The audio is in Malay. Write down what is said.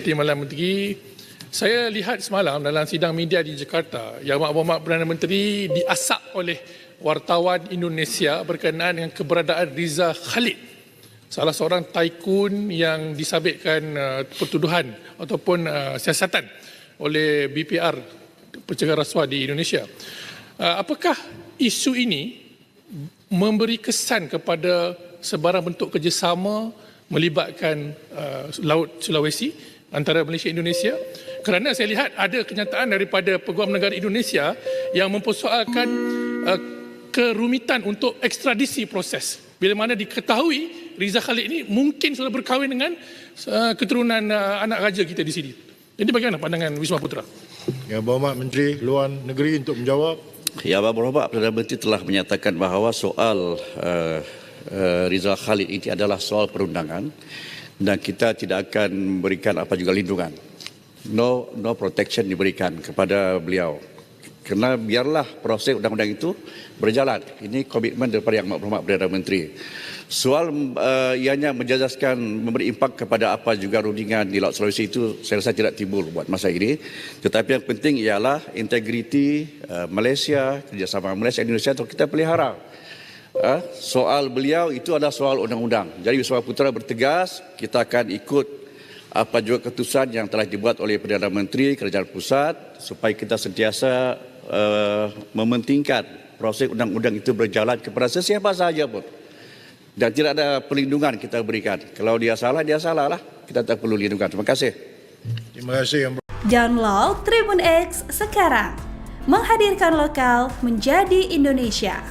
Timbalan Menteri, saya lihat semalam dalam sidang media di Jakarta yang Mak Perdana Menteri diasak oleh wartawan Indonesia berkenaan dengan keberadaan Rizal Khalid, salah seorang tycoon yang disabitkan pertuduhan ataupun siasatan oleh BPR, pencegahan rasuah di Indonesia. Apakah isu ini memberi kesan kepada sebarang bentuk kerjasama melibatkan Laut Sulawesi antara Malaysia dan Indonesia? Kerana saya lihat ada kenyataan daripada Peguam Negara Indonesia yang mempersoalkan kerumitan untuk ekstradisi proses. Bila mana diketahui Rizal Khalid ini mungkin sudah berkahwin dengan keturunan anak raja kita di sini. Jadi bagaimana pandangan Wisma Putra? Yang Berhormat Menteri Luar Negeri untuk menjawab. Ya, Berhormat Perdana Menteri telah menyatakan bahawa soal Rizal Khalid ini adalah soal perundangan dan kita tidak akan memberikan apa juga lindungan. No protection diberikan kepada beliau. Kerana biarlah proses undang-undang itu berjalan. Ini komitmen daripada Yang Berhormat Perdana Menteri. Soal ianya menjejaskan memberi impak kepada apa juga rundingan di Laut Sulawesi itu saya rasa tidak timbul buat masa ini. Tetapi yang penting ialah integriti Malaysia, kerjasama Malaysia dan Indonesia untuk kita pelihara. Soal beliau itu adalah soal undang-undang. Jadi Wisma Putra bertegas kita akan ikut apa juga keputusan yang telah dibuat oleh Perdana Menteri Kerajaan Pusat supaya kita sentiasa mementingkan proses undang-undang itu berjalan kepada sesiapa sahaja pun. Dan tidak ada perlindungan kita berikan. Kalau dia salah lah. Kita tak perlu lindungan. Terima kasih. Terima kasih Yang Download Tribun X sekarang. Menghadirkan lokal menjadi Indonesia.